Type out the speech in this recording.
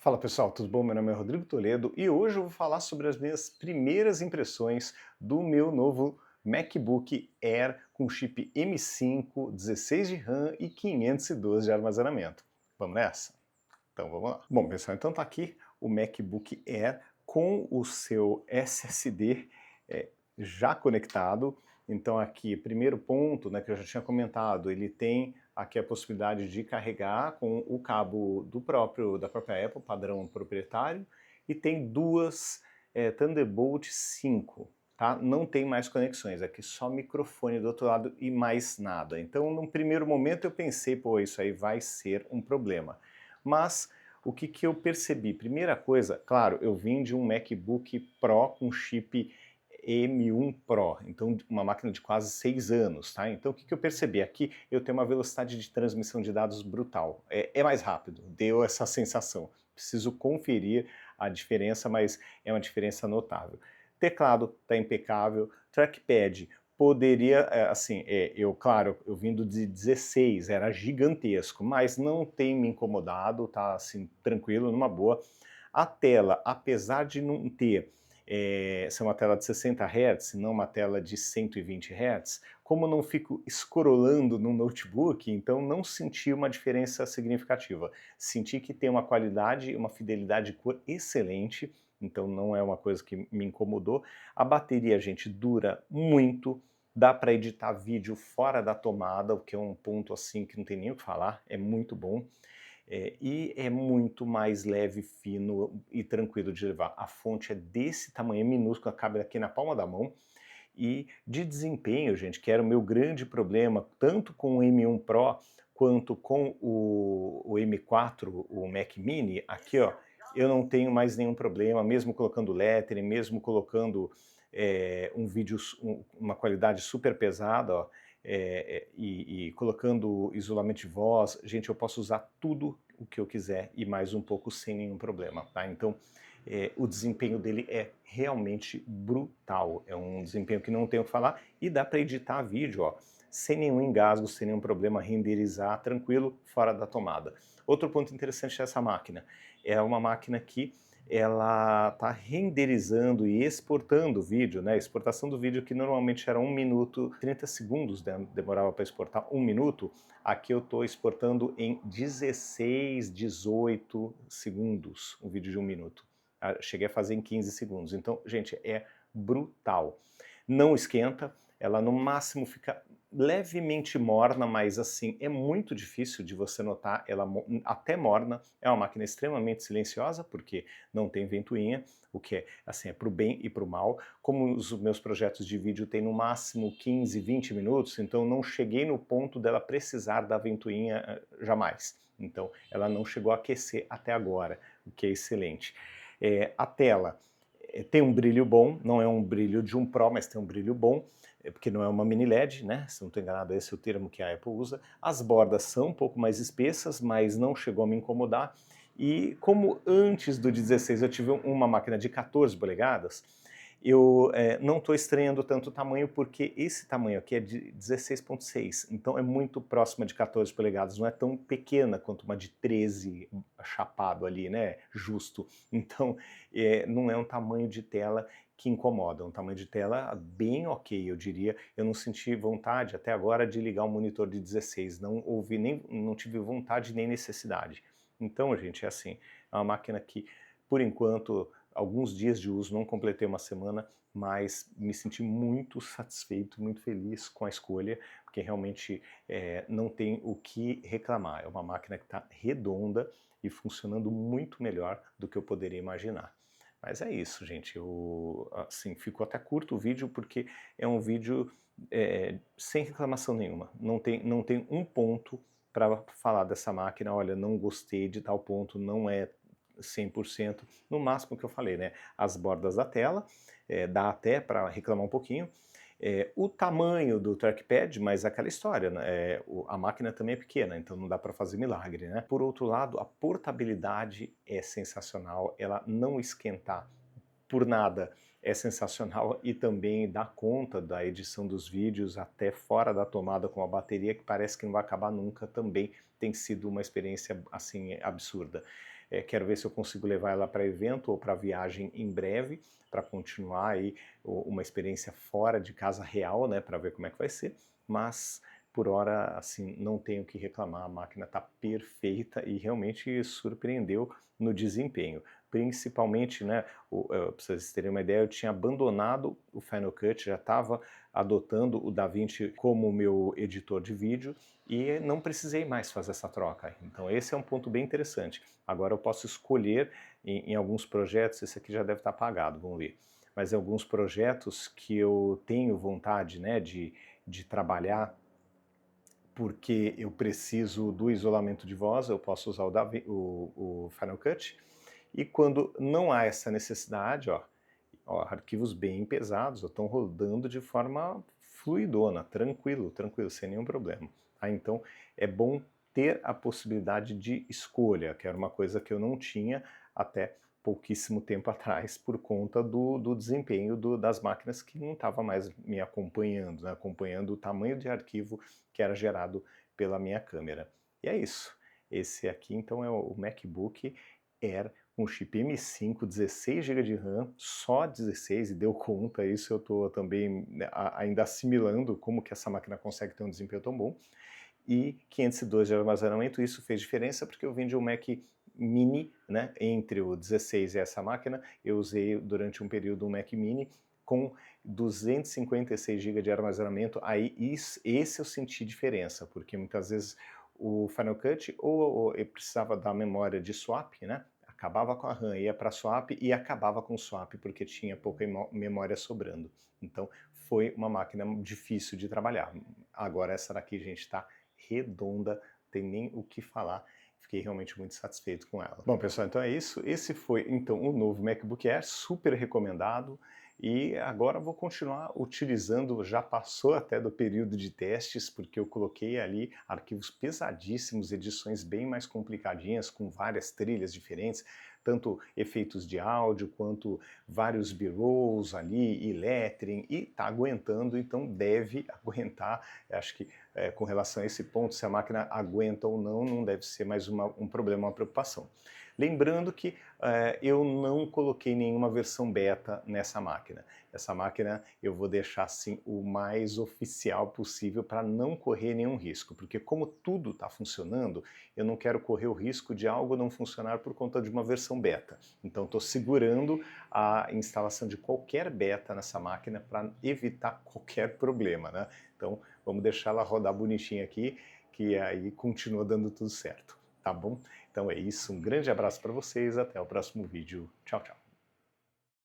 Fala pessoal, tudo bom? Meu nome é Rodrigo Toledo e hoje eu vou falar sobre as minhas primeiras impressões do meu novo MacBook Air com chip M5, 16 de RAM e 512 de armazenamento. Vamos nessa? Então vamos lá. Bom pessoal, então tá aqui o MacBook Air com o seu SSD já conectado. Então aqui, primeiro ponto, né, que eu já tinha comentado, ele tem aqui a possibilidade de carregar com o cabo da própria Apple, padrão proprietário, e tem duas Thunderbolt 5, tá? Não tem mais conexões, aqui só microfone do outro lado e mais nada. Então, num primeiro momento eu pensei, pô, isso aí vai ser um problema. Mas o que que eu percebi? Primeira coisa, claro, eu vim de um MacBook Pro com chip M1 Pro, então uma máquina de quase 6 anos, tá? Então o que que eu percebi? Aqui eu tenho uma velocidade de transmissão de dados brutal, é mais rápido, deu essa sensação. Preciso conferir a diferença, mas é uma diferença notável. Teclado está impecável, trackpad poderia, claro, eu vindo de 16, era gigantesco, mas não tem me incomodado, tá assim, tranquilo, numa boa. A tela, apesar de não ter ser uma tela de 60 Hz, não uma tela de 120 Hz, como não fico escrolando no notebook, então não senti uma diferença significativa. Senti que tem uma qualidade e uma fidelidade de cor excelente, então não é uma coisa que me incomodou. A bateria, gente, dura muito, dá para editar vídeo fora da tomada, o que é um ponto assim que não tem nem o que falar, é muito bom. E é muito mais leve, fino e tranquilo de levar. A fonte é desse tamanho, é minúscula, cabe aqui na palma da mão. E de desempenho, gente, que era o meu grande problema, tanto com o M1 Pro quanto com o M4, o Mac Mini, aqui ó, eu não tenho mais nenhum problema, mesmo colocando lettering, mesmo colocando um vídeo, uma qualidade super pesada, ó, e colocando isolamento de voz, gente, eu posso usar tudo o que eu quiser e mais um pouco sem nenhum problema, tá? Então, o desempenho dele é realmente brutal, é um desempenho que não tenho o que falar e dá para editar vídeo, ó, sem nenhum engasgo, sem nenhum problema, renderizar tranquilo, fora da tomada. Outro ponto interessante dessa máquina, é uma máquina que ela está renderizando e exportando o vídeo, né? Exportação do vídeo que normalmente era 1 minuto, 30 segundos demorava para exportar 1 minuto, aqui eu estou exportando em 16, 18 segundos, um vídeo de 1 minuto. Cheguei a fazer em 15 segundos, então, gente, é brutal. Não esquenta, ela no máximo fica levemente morna, mas assim, é muito difícil de você notar ela até morna. É uma máquina extremamente silenciosa, porque não tem ventoinha, o que é, assim, é pro bem e pro mal. Como os meus projetos de vídeo têm no máximo 15, 20 minutos, então não cheguei no ponto dela precisar da ventoinha jamais. Então, ela não chegou a aquecer até agora, o que é excelente. A tela tem um brilho bom, não é um brilho de um Pro, mas tem um brilho bom, porque não é uma mini LED, né? Se não estou enganado, esse é o termo que a Apple usa. As bordas são um pouco mais espessas, mas não chegou a me incomodar. E como antes do 16 eu tive uma máquina de 14 polegadas, eu não estou estranhando tanto o tamanho, porque esse tamanho aqui é de 16.6, então é muito próxima de 14 polegadas, não é tão pequena quanto uma de 13 chapado ali, né, justo. Então, não é um tamanho de tela que incomoda, é um tamanho de tela bem ok, eu diria. Eu não senti vontade até agora de ligar um monitor de 16, não tive vontade nem necessidade. Então, gente, é assim, é uma máquina que, por enquanto, alguns dias de uso, não completei uma semana, mas me senti muito satisfeito, muito feliz com a escolha, porque realmente não tem o que reclamar. É uma máquina que está redonda e funcionando muito melhor do que eu poderia imaginar. Mas é isso, gente. Assim, ficou até curto o vídeo, porque é um vídeo sem reclamação nenhuma. Não tem um ponto para falar dessa máquina, olha, não gostei de tal ponto, não é 100%, no máximo que eu falei, né? As bordas da tela, dá até para reclamar um pouquinho. O tamanho do trackpad, mas aquela história, né? A máquina também é pequena, então não dá para fazer milagre, né? Por outro lado, a portabilidade é sensacional, ela não esquentar por nada é sensacional e também dá conta da edição dos vídeos até fora da tomada com a bateria, que parece que não vai acabar nunca, também tem sido uma experiência assim absurda. quero ver se eu consigo levar ela para evento ou para viagem em breve, para continuar aí uma experiência fora de casa real, né, para ver como é que vai ser, mas por hora, assim, não tenho o que reclamar, a máquina está perfeita e realmente surpreendeu no desempenho. Principalmente, né, para vocês terem uma ideia, eu tinha abandonado o Final Cut, já estava adotando o DaVinci como meu editor de vídeo e não precisei mais fazer essa troca. Então esse é um ponto bem interessante. Agora eu posso escolher em alguns projetos, esse aqui já deve estar apagado, vamos ver, mas em alguns projetos que eu tenho vontade, né, de trabalhar, porque eu preciso do isolamento de voz, eu posso usar o Final Cut, e quando não há essa necessidade, ó, arquivos bem pesados estão rodando de forma fluidona, tranquilo, sem nenhum problema. Tá? Então é bom ter a possibilidade de escolha, que era uma coisa que eu não tinha até pouquíssimo tempo atrás por conta do desempenho das máquinas que não estava mais me acompanhando, né? Acompanhando o tamanho de arquivo que era gerado pela minha câmera. E é isso. Esse aqui então é o MacBook Air com chip M5, 16 GB de RAM, só 16, e deu conta, isso eu estou também ainda assimilando como que essa máquina consegue ter um desempenho tão bom, e 512 de armazenamento. Isso fez diferença porque eu vim de um Mac Mini, né, entre o 16 e essa máquina, eu usei durante um período um Mac Mini com 256 GB de armazenamento, aí esse eu senti diferença, porque muitas vezes o Final Cut ou eu precisava da memória de swap, né, acabava com a RAM, ia para swap e acabava com o swap porque tinha pouca memória sobrando. Então foi uma máquina difícil de trabalhar. Agora essa daqui, gente, está redonda, tem nem o que falar. Fiquei realmente muito satisfeito com ela. Bom, pessoal, então é isso. Esse foi, então, o novo MacBook Air, super recomendado. E agora vou continuar utilizando, já passou até do período de testes, porque eu coloquei ali arquivos pesadíssimos, edições bem mais complicadinhas, com várias trilhas diferentes, tanto efeitos de áudio, quanto vários B-rolls ali, e lettering, e tá aguentando, então deve aguentar. Acho que com relação a esse ponto, se a máquina aguenta ou não, não deve ser mais um problema, uma preocupação. Lembrando que eu não coloquei nenhuma versão beta nessa máquina. Essa máquina eu vou deixar assim o mais oficial possível para não correr nenhum risco, porque como tudo está funcionando, eu não quero correr o risco de algo não funcionar por conta de uma versão beta. Então estou segurando a instalação de qualquer beta nessa máquina para evitar qualquer problema, né? Então vamos deixar ela rodar bonitinha aqui, que aí continua dando tudo certo, tá bom? Então é isso, um grande abraço para vocês, até o próximo vídeo. Tchau, tchau.